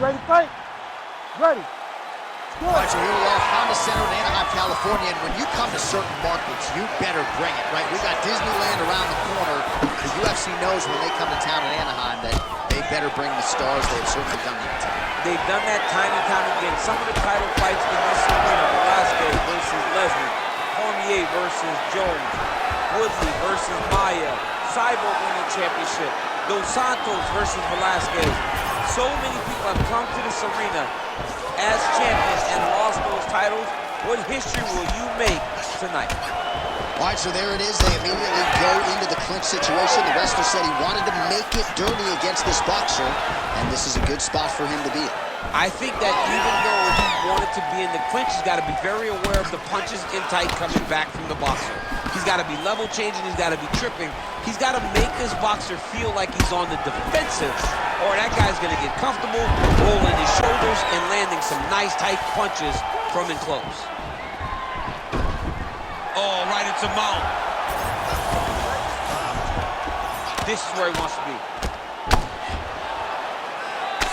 ready to fight? Ready. All right, so here we are, Honda Center in Anaheim, California, and when you come to certain markets, you better bring it, right? We got Disneyland around the corner. The UFC knows when they come to town in Anaheim that they better bring the stars. They've certainly done that time. They've done that time and time again. Some of the title fights in this arena, Velasquez versus Leslie, Cormier versus Jones, Woodley versus Maia, Cyborg winning championship, Dos Santos versus Velasquez. So many people have come to this arena as champions and lost those titles. What history will you make tonight? All right, so there it is. They immediately go into the clinch situation. The wrestler said he wanted to make it dirty against this boxer, and this is a good spot for him to be in. I think that even though he wanted to be in the clinch, he's got to be very aware of the punches in tight coming back from the boxer. He's got to be level changing, he's got to be tripping. He's got to make this boxer feel like he's on the defensive, or that guy's going to get comfortable, rolling his shoulders and landing some nice tight punches from in close. Oh, right into mount. This is where he wants to be.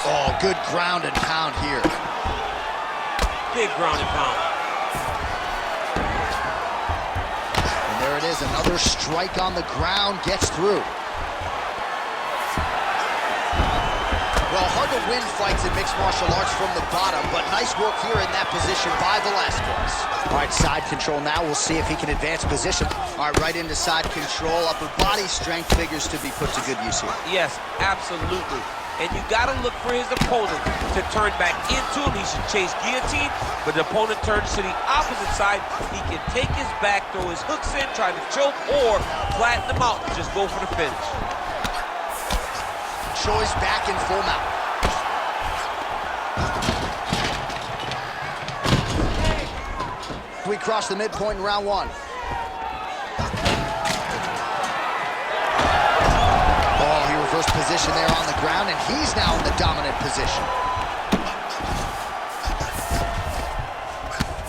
Oh, good ground and pound here. Big ground and pound. And there it is, another strike on the ground, gets through. Well, hard to win fights in mixed martial arts from the bottom, but nice work here in that position by Velasquez. All right, side control now. We'll see if he can advance position. All right, right into side control. Upper body strength figures to be put to good use here. Yes, absolutely. And you got to look for his opponent to turn back into him. He should chase guillotine, but the opponent turns to the opposite side. He can take his back, throw his hooks in, try to choke, or flatten him out and just go for the finish. Choi's back in full mount. We cross the midpoint in round one. Oh, he reversed position there on the ground, and he's now in the dominant position.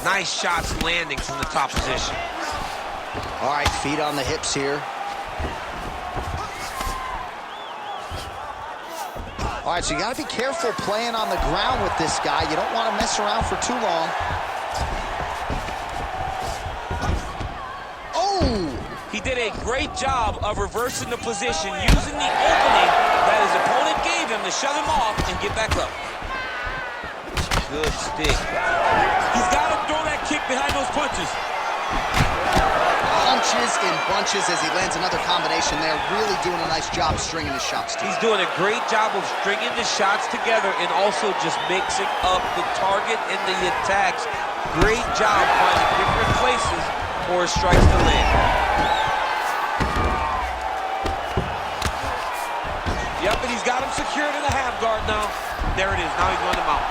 Nice shots landing from the top position. All right, feet on the hips here. All right, so you got to be careful playing on the ground with this guy. You don't want to mess around for too long. Oh! He did a great job of reversing the position, using the opening that his opponent gave him to shove him off and get back up. Good stick. He's got to throw that kick behind those punches. Punches in bunches as he lands another combination there. Really doing a nice job stringing his shots together. He's doing a great job of stringing the shots together and also just mixing up the target and the attacks. Great job finding different places for his strikes to land. Yep, and he's got him secured in the half guard now. There it is. Now he's running him out.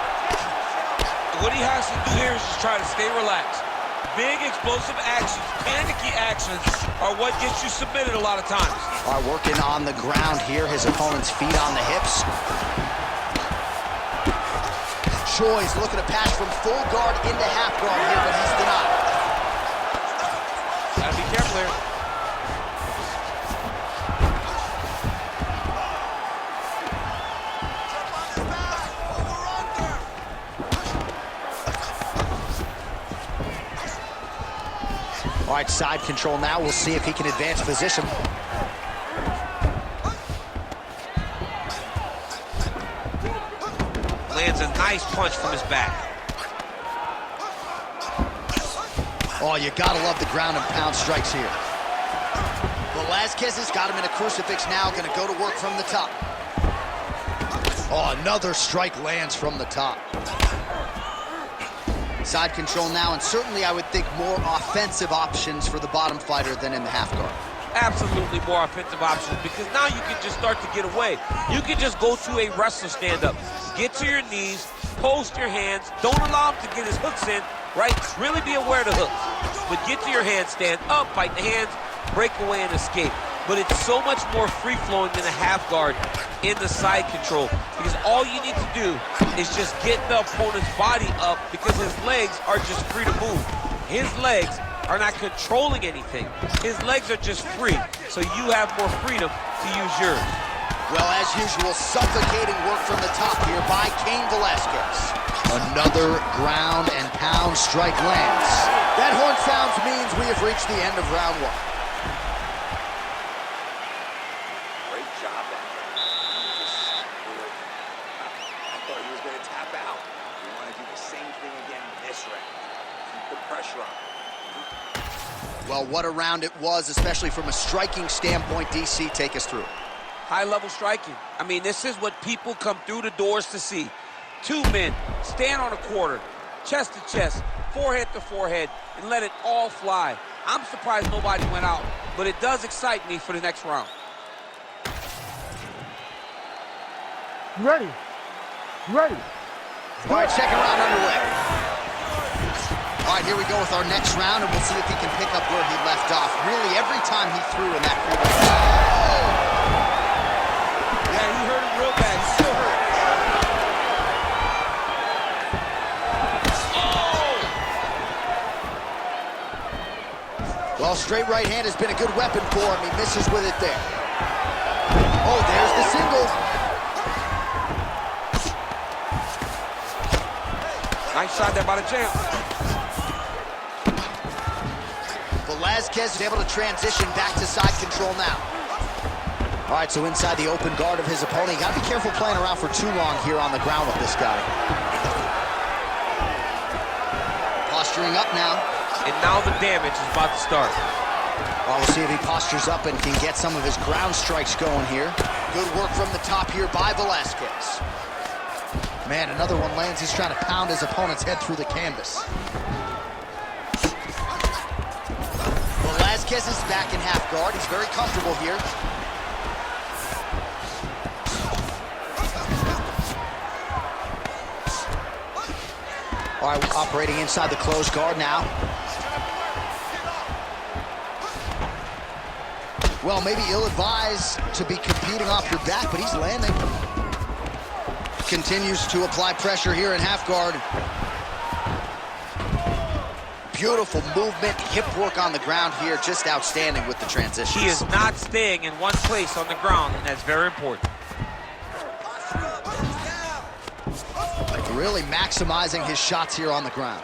What he has to do here is just try to stay relaxed. Big explosive actions, panicky actions are what gets you submitted a lot of times. All right, working on the ground here. His opponent's feet on the hips. Choi's looking to pass from full guard into half guard here, but he's denied. Gotta be careful here. All right, side control now. We'll see if he can advance position. Lands a nice punch from his back. Oh, you gotta love the ground and pound strikes here. Velasquez has got him in a crucifix now, gonna go to work from the top. Oh, another strike lands from the top. Side control now, and certainly I would think more offensive options for the bottom fighter than in the half guard. Absolutely more offensive options, because now you can just start to get away. You can just go to a wrestler stand-up. Get to your knees, post your hands, don't allow him to get his hooks in, right? Really be aware of the hooks. But get to your hands, stand up, fight the hands, break away and escape. But it's so much more free-flowing than a half guard in the side control, because all you need to do is just get the opponent's body up, because his legs are just free to move. His legs are not controlling anything. His legs are just free, so you have more freedom to use yours. Well, as usual, suffocating work from the top here by Cain Velasquez. Another ground and pound strike lands. That horn sounds means we have reached the end of round one. Great job back there. I thought he was going to tap out. We want to do the same thing again this round. Keep the pressure on. Well, what a round it was, especially from a striking standpoint. DC, take us through. High-level striking. I mean, this is what people come through the doors to see. Two men stand on a quarter, chest to chest, forehead to forehead, and let it all fly. I'm surprised nobody went out, but it does excite me for the next round. Ready. Ready. All right, second round underway. All right, here we go with our next round, and we'll see if he can pick up where he left off. Really, every time he threw in that previous round. Yeah, he hurt him real bad. He's still hurt. Well, straight right hand has been a good weapon for him. He misses with it there. Oh, there's the single. Nice shot there by the champ. Velasquez is able to transition back to side control now. All right, so inside the open guard of his opponent. You gotta be careful playing around for too long here on the ground with this guy. Posturing up now. And now the damage is about to start. Well, we'll see if he postures up and can get some of his ground strikes going here. Good work from the top here by Velasquez. Man, another one lands. He's trying to pound his opponent's head through the canvas. Velasquez is back in half guard. He's very comfortable here. All right, operating inside the closed guard now. Well, maybe ill-advised to be competing off your back, but he's landing. Continues to apply pressure here in half guard. Beautiful movement, hip work on the ground here, just outstanding with the transitions. He is not staying in one place on the ground, and that's very important. Really maximizing his shots here on the ground.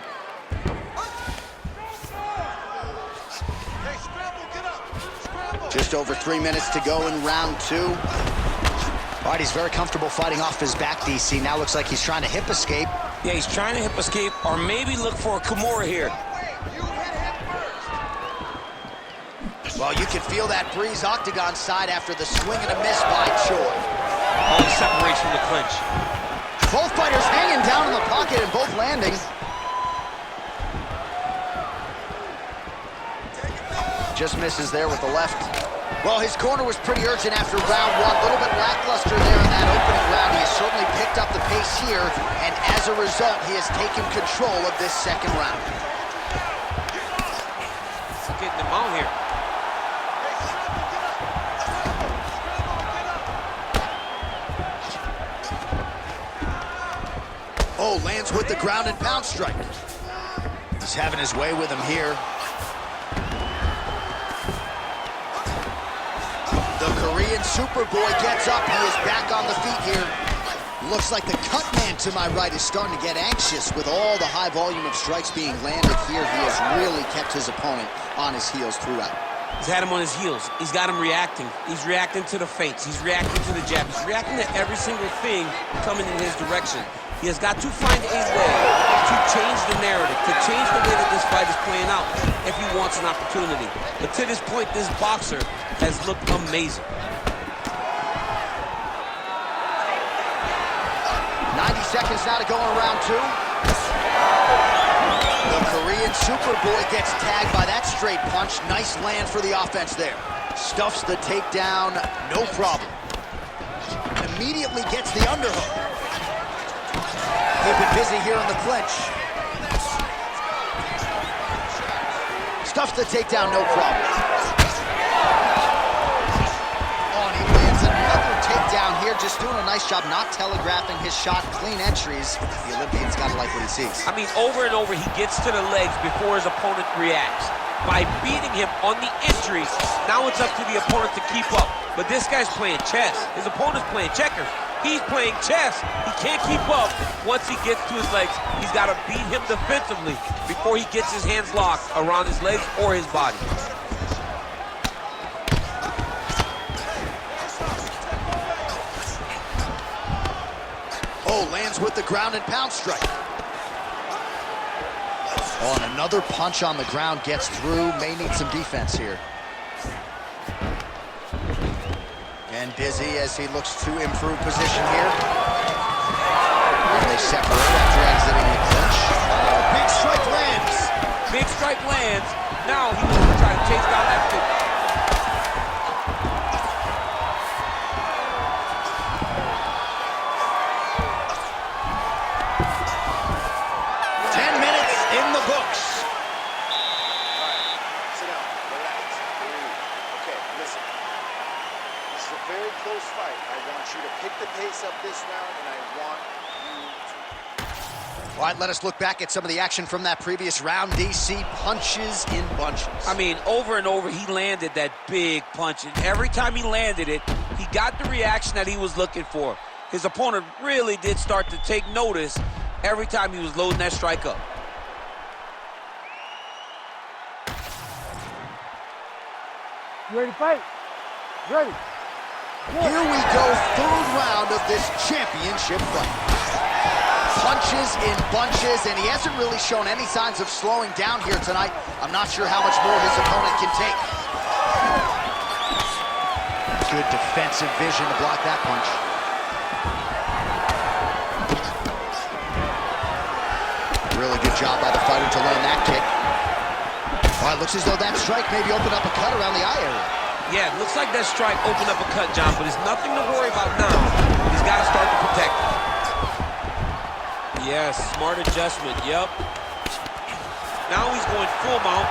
Just over 3 minutes to go in round two. All right, he's very comfortable fighting off his back, DC. Now looks like he's trying to hip escape. Yeah, he's trying to hip escape or maybe look for a Kimura here. Well, you can feel that breeze octagon side after the swing and a miss by Choi. Oh, he separates from the clinch. Both fighters hanging down in the pocket and both landing. Just misses there with the left. Well, his corner was pretty urgent after round one. A little bit lackluster there in that opening round. He has certainly picked up the pace here, and as a result, he has taken control of this second round. Getting him out here. Oh, lands with the ground and pound strike. He's having his way with him here. The Korean Superboy gets up. He is back on the feet here. Looks like the cut man to my right is starting to get anxious with all the high volume of strikes being landed here. He has really kept his opponent on his heels throughout. He's had him on his heels. He's got him reacting. He's reacting to the feints. He's reacting to the jab. He's reacting to every single thing coming in his direction. He has got to find a way to change the narrative, to change the way that this fight is playing out if he wants an opportunity. But to this point, this boxer has looked amazing. 90 seconds now to go in round two. The Korean Superboy gets tagged by that straight punch. Nice land for the offense there. Stuffs the takedown, no problem. Immediately gets the underhook. Keep it busy here in the clinch. Stuffs the takedown, no problem. Oh, and he lands another takedown here, just doing a nice job not telegraphing his shot. Clean entries. The Olympian's got to like what he sees. I mean, over and over, he gets to the legs before his opponent reacts. By beating him on the entries, now it's up to the opponent to keep up. But this guy's playing chess. His opponent's playing checkers. He's playing chess. He can't keep up. Once he gets to his legs, he's got to beat him defensively before he gets his hands locked around his legs or his body. Oh, lands with the ground and pound strike. Oh, and another punch on the ground gets through. May need some defense here. And busy as he looks to improve position here. And they separate after exiting the clinch. Oh, big strike lands. Big strike lands. Now he will try to chase down that kick. Very close fight. I want you to pick the pace up this round, and I want you to... All right, let us look back at some of the action from that previous round. DC punches in bunches. I mean, over and over, he landed that big punch, and every time he landed it, he got the reaction that he was looking for. His opponent really did start to take notice every time he was loading that strike up. You ready to fight? Ready. Here we go, third round of this championship fight. Punches in bunches, and he hasn't really shown any signs of slowing down here tonight. I'm not sure how much more his opponent can take. Good defensive vision to block that punch. Really good job by the fighter to land that kick. All right, looks as though that strike maybe opened up a cut around the eye area. Yeah, it looks like that strike opened up a cut, John, but it's nothing to worry about now. He's got to start to protect it. Yes, smart adjustment, yep. Now he's going full mount.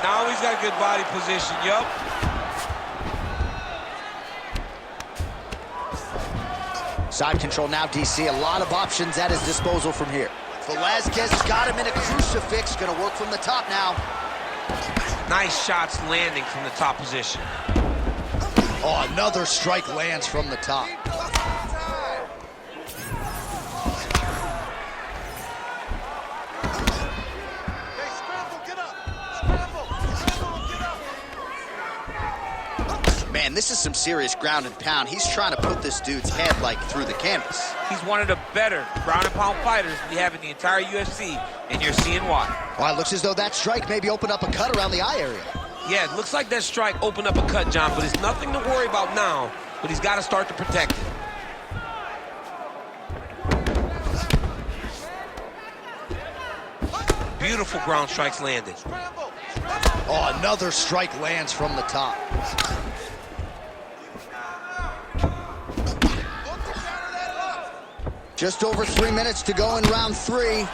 Now he's got a good body position, yep. Side control now, DC. A lot of options at his disposal from here. Velasquez got him in a crucifix. Gonna work from the top now. Nice shots landing from the top position. Oh, another strike lands from the top. Man, this is some serious ground and pound. He's trying to put this dude's head like through the canvas. He's one of the better ground and pound fighters we have in the entire UFC, and you're seeing why. Well, it looks as though that strike maybe opened up a cut around the eye area. Yeah, it looks like that strike opened up a cut, John, but it's nothing to worry about now, but he's got to start to protect it. Beautiful ground strikes landed. Oh, another strike lands from the top. Just over 3 minutes to go in round 3.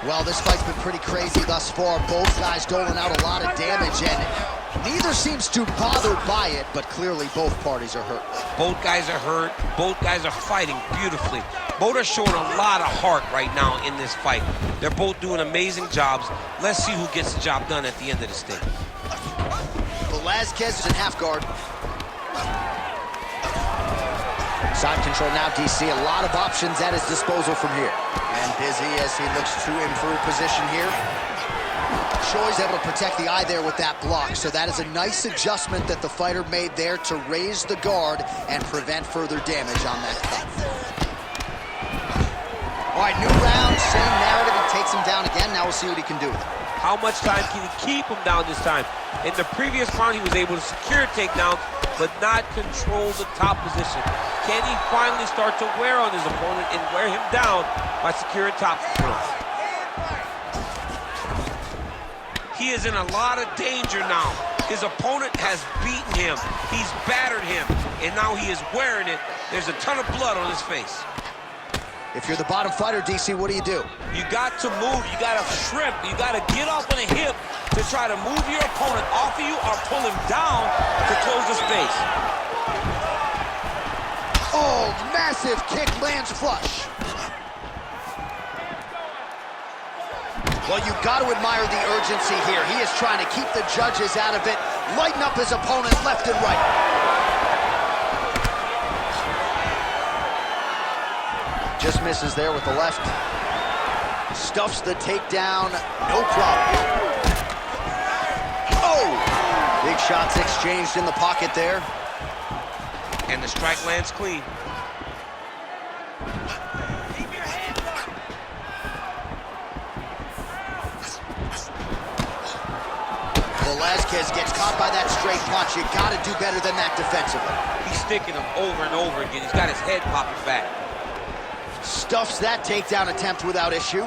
Well, this fight's been pretty crazy thus far. Both guys doling out a lot of damage, and neither seems too bothered by it, but clearly both parties are hurt. Both guys are hurt. Both guys are fighting beautifully. Both are showing a lot of heart right now in this fight. They're both doing amazing jobs. Let's see who gets the job done at the end of the stage. Velasquez is in half guard. Side control now, DC. A lot of options at his disposal from here. And busy as he looks to improve position here. Choi's able to protect the eye there with that block. So that is a nice adjustment that the fighter made there to raise the guard and prevent further damage on that cut. All right, new round, same narrative. He takes him down again. Now we'll see what he can do with it. How much time can he keep him down this time? In the previous round, he was able to secure takedowns, but not control the top position. Can he finally start to wear on his opponent and wear him down by securing top control? He is in a lot of danger now. His opponent has beaten him. He's battered him, and now he is wearing it. There's a ton of blood on his face. If you're the bottom fighter, DC, what do? You got to move. You got to shrimp. You got to get off on a hip to try to move your opponent off of you or pull him down to close the space. Oh, massive kick lands flush. Well, you got to admire the urgency here. He is trying to keep the judges out of it, lighten up his opponent left and right. Just misses there with the left. Stuffs the takedown, no problem. Oh! Big shots exchanged in the pocket there. And the strike lands clean. Velasquez gets caught by that straight punch. You got to do better than that defensively. He's sticking him over and over again. He's got his head popping back. Stuffs that takedown attempt without issue.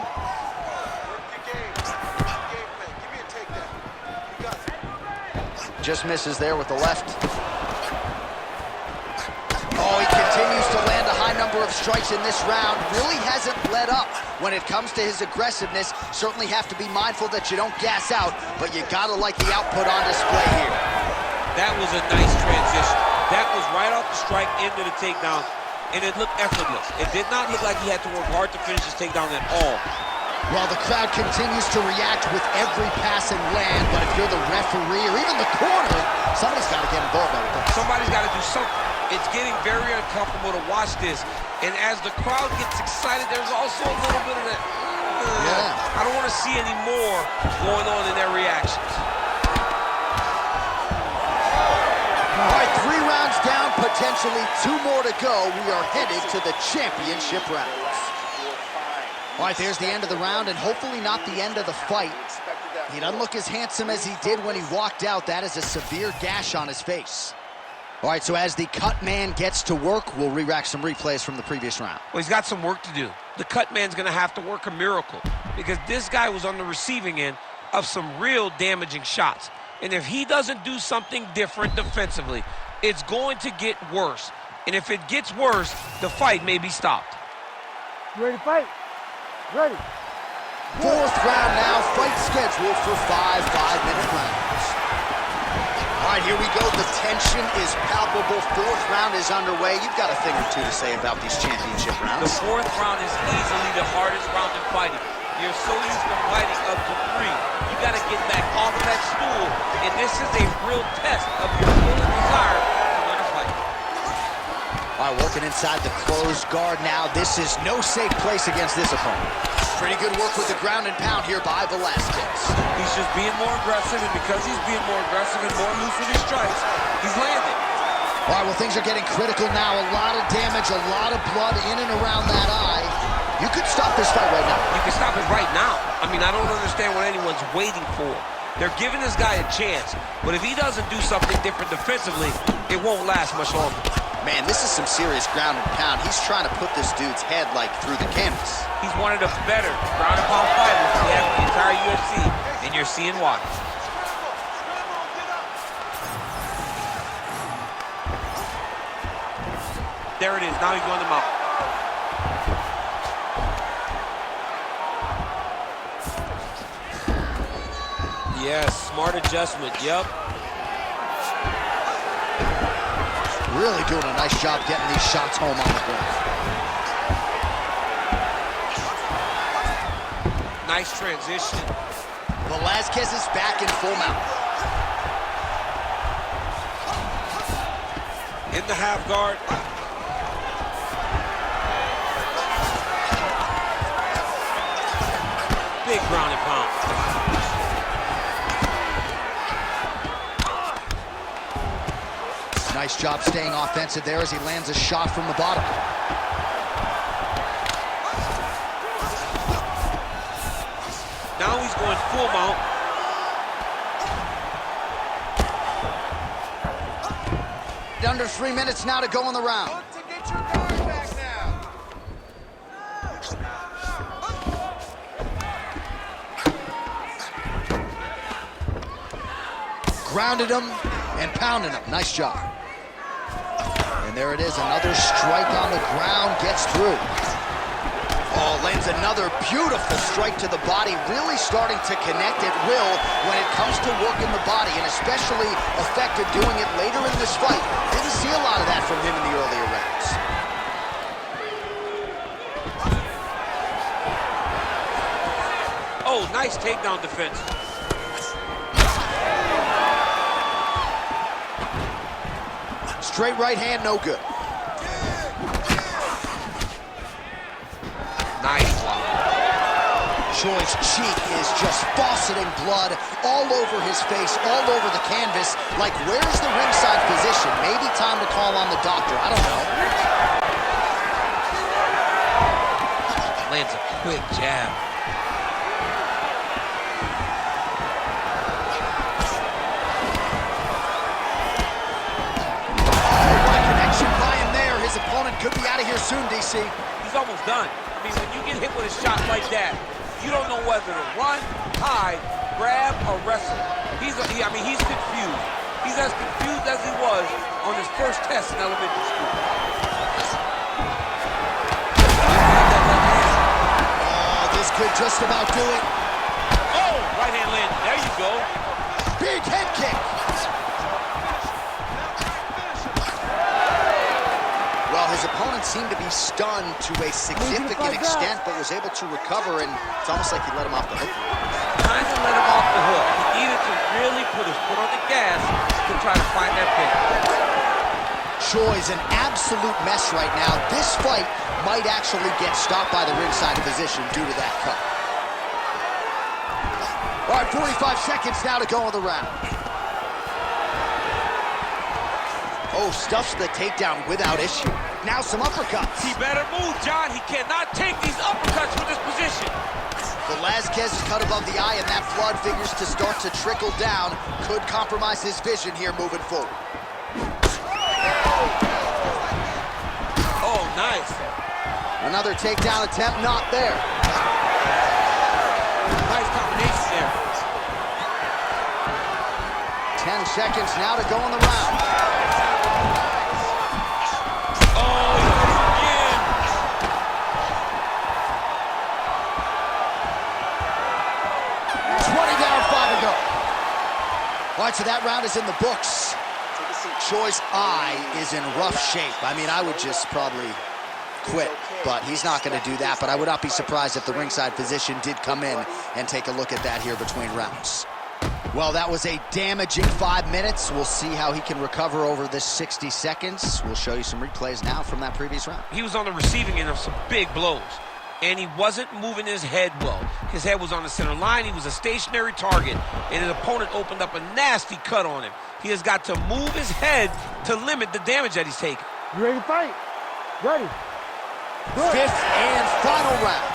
Just misses there with the left. Oh, he continues to land a high number of strikes in this round. Really hasn't let up when it comes to his aggressiveness. Certainly have to be mindful that you don't gas out, but you gotta like the output on display here. That was a nice transition. That was right off the strike into the takedown, and it looked effortless. It did not look like he had to work hard to finish his takedown at all. Well, the crowd continues to react with every pass and land, but if you're the referee or even the corner, somebody's got to get involved, I would think. Somebody's got to do something. It's getting very uncomfortable to watch this, and as the crowd gets excited, there's also a little bit of that, I don't want to see any more going on in their reactions. All right, 3 rounds down, potentially 2 more to go. We are headed to the championship rounds. All right, there's the end of the round, and hopefully not the end of the fight. He doesn't look as handsome as he did when he walked out. That is a severe gash on his face. All right, so as the cut man gets to work, we'll re-rack some replays from the previous round. Well, he's got some work to do. The cut man's going to have to work a miracle because this guy was on the receiving end of some real damaging shots. And if he doesn't do something different defensively, it's going to get worse. And if it gets worse, the fight may be stopped. You ready to fight? Ready. 4th round now, fight scheduled for 5 5-minute rounds. All right, here we go. The tension is palpable. 4th round is underway. You've got a thing or two to say about these championship rounds. The 4th round is easily the hardest round in fighting. You're so used to fighting up to 3. You got to get back off that stool, and this is a real test of your will and desire to learn to fight. All right, working inside the closed guard now. This is no safe place against this opponent. Pretty good work with the ground and pound here by Velasquez. He's just being more aggressive, and because he's being more aggressive and more loose with his strikes, he's landing. All right, well, things are getting critical now. A lot of damage, a lot of blood in and around that eye. You could stop this fight right now. You can stop it right now. I mean, I don't understand what anyone's waiting for. They're giving this guy a chance, but if he doesn't do something different defensively, it won't last much longer. Man, this is some serious ground and pound. He's trying to put this dude's head, like, through the canvas. He's one of the better ground and pound fighters we have in the entire UFC, and you're seeing why. There it is. Now he's going to mount. Yes, smart adjustment. Yep. Really doing a nice job getting these shots home on the ground. Nice transition. Velasquez is back in full mount. In the half guard. Big ground and pound. Nice job staying offensive there as he lands a shot from the bottom. Now he's going full mount. Under 3 minutes now to go in the round. To get your guard back now. Grounded him and pounded him. Nice job. And there it is, another strike on the ground, gets through. Oh, lands another beautiful strike to the body, really starting to connect at will when it comes to working the body, and especially effective doing it later in this fight. Didn't see a lot of that from him in the earlier rounds. Oh, Nice takedown defense. Straight right hand, no good. Nice block. Choi's cheek is just fauceting blood all over his face, all over the canvas. Like, where's the ringside physician? Maybe time to call on the doctor. I don't know. Lands a quick jab. Oh, what a connection by him there. His opponent could be out of here soon, DC. He's almost done. I mean, when you get hit with a shot like that, you don't know whether to run, hide, grab, or wrestle. He's confused. He's as confused as he was on his first test in elementary school. Oh, this could just about do it. Oh, right hand landed. There you go. Big head kick. Well, his opponent seemed to be stunned to a significant extent, but was able to recover, and it's almost like he let him off the hook. Kind of let him off the hook. He needed to really put his foot on the gas to try to find that pin. Choi's an absolute mess right now. This fight might actually get stopped by the ringside physician due to that cut. All right, 45 seconds now to go in the round. Oh, stuffs the takedown without issue. Now some uppercuts. He better move, John. He cannot take these uppercuts from this position. Velasquez is cut above the eye, and that blood figures to start to trickle down. Could compromise his vision here moving forward. Oh, nice. Another takedown attempt, not there. Nice combination there. 10 seconds now to go in the round. Oh, he hit it again. All right, so that round is in the books. Choi's eye is in rough shape. I mean, I would just probably quit, but he's not going to do that. But I would not be surprised if the ringside physician did come in and take a look at that here between rounds. Well, that was a damaging 5 minutes. We'll see how he can recover over this 60 seconds. We'll show you some replays now from that previous round. He was on the receiving end of some big blows, and he wasn't moving his head well. His head was on the center line. He was a stationary target, and his opponent opened up a nasty cut on him. He has got to move his head to limit the damage that he's taking. You ready to fight? Ready. Good. Fifth and final round.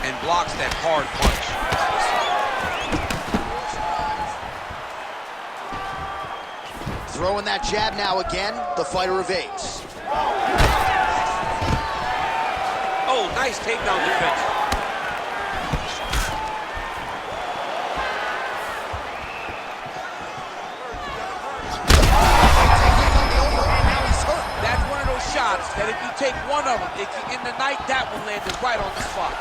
And blocks that hard punch. Throwing that jab now again, the fighter evades. Oh, nice takedown defense. That's one of those shots that if you take one of them, in the night, that one landed right on the spot.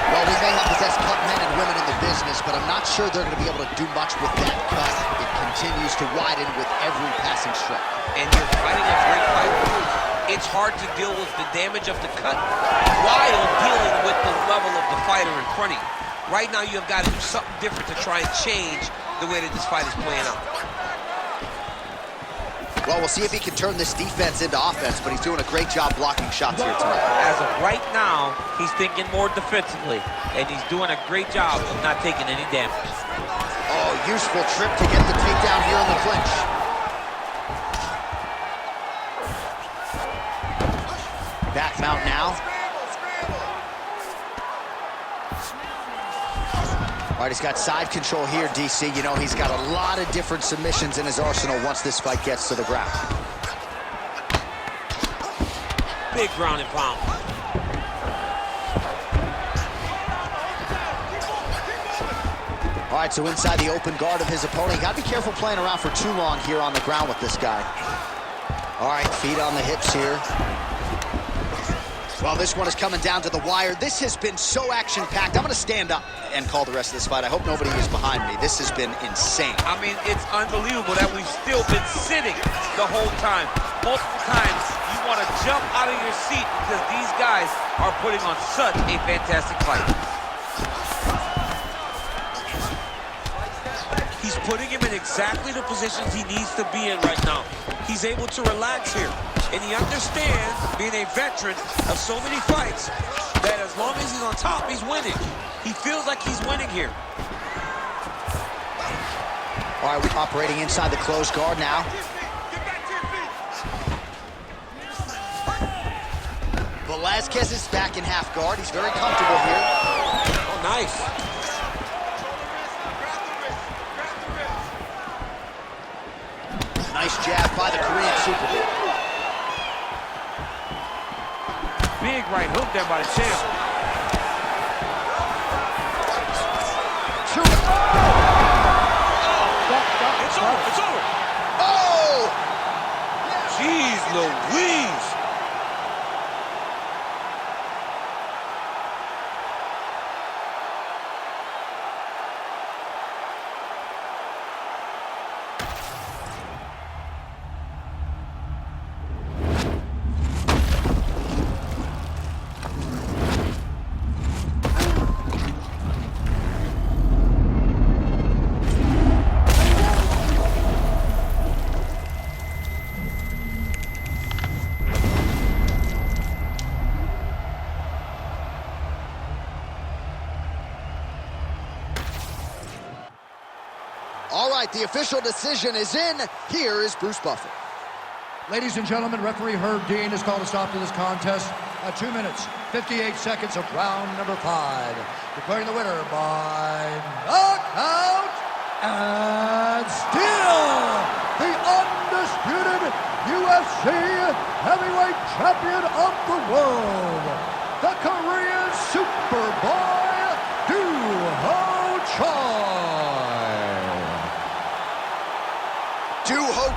Well, we may have the best cut men and women in the business, but I'm not sure they're going to be able to do much with that cut. It continues to widen with every passing strike. And you're fighting a great fight. It's hard to deal with the damage of the cut while dealing with the level of the fighter in front of you. Right now, you have got to do something different to try and change the way that this fight is playing out. Well, we'll see if he can turn this defense into offense, but he's doing a great job blocking shots here tonight. As of right now, he's thinking more defensively, and he's doing a great job of not taking any damage. Oh, useful trip to get the takedown here in the clinch. Back mount now. All right, he's got side control here, DC. You know, he's got a lot of different submissions in his arsenal once this fight gets to the ground. Big ground and pound. All right, so inside the open guard of his opponent. You got to be careful playing around for too long here on the ground with this guy. All right, feet on the hips here. Well, this one is coming down to the wire. This has been so action-packed. I'm going to stand up and call the rest of this fight. I hope nobody is behind me. This has been insane. I mean, it's unbelievable that we've still been sitting the whole time. Multiple times, you want to jump out of your seat because these guys are putting on such a fantastic fight. He's putting him in exactly the positions he needs to be in right now. He's able to relax here. And he understands, being a veteran of so many fights, that as long as he's on top, he's winning. He feels like he's winning here. All right, we're operating inside the closed guard now. Velasquez is back in half guard. He's very comfortable here. Oh, nice. Nice jab by the Korean Superboy. Big right hook there by the champ. It's over. It's over. Oh! Jeez Louise. All right, the official decision is in. Here is Bruce Buffer. Ladies and gentlemen, referee Herb Dean has called a stop to this contest at 2 minutes, 58 seconds of round number 5. Declaring the winner by knockout and still the undisputed UFC heavyweight champion of the world, the Korean Superboy, Ho Choi. Ho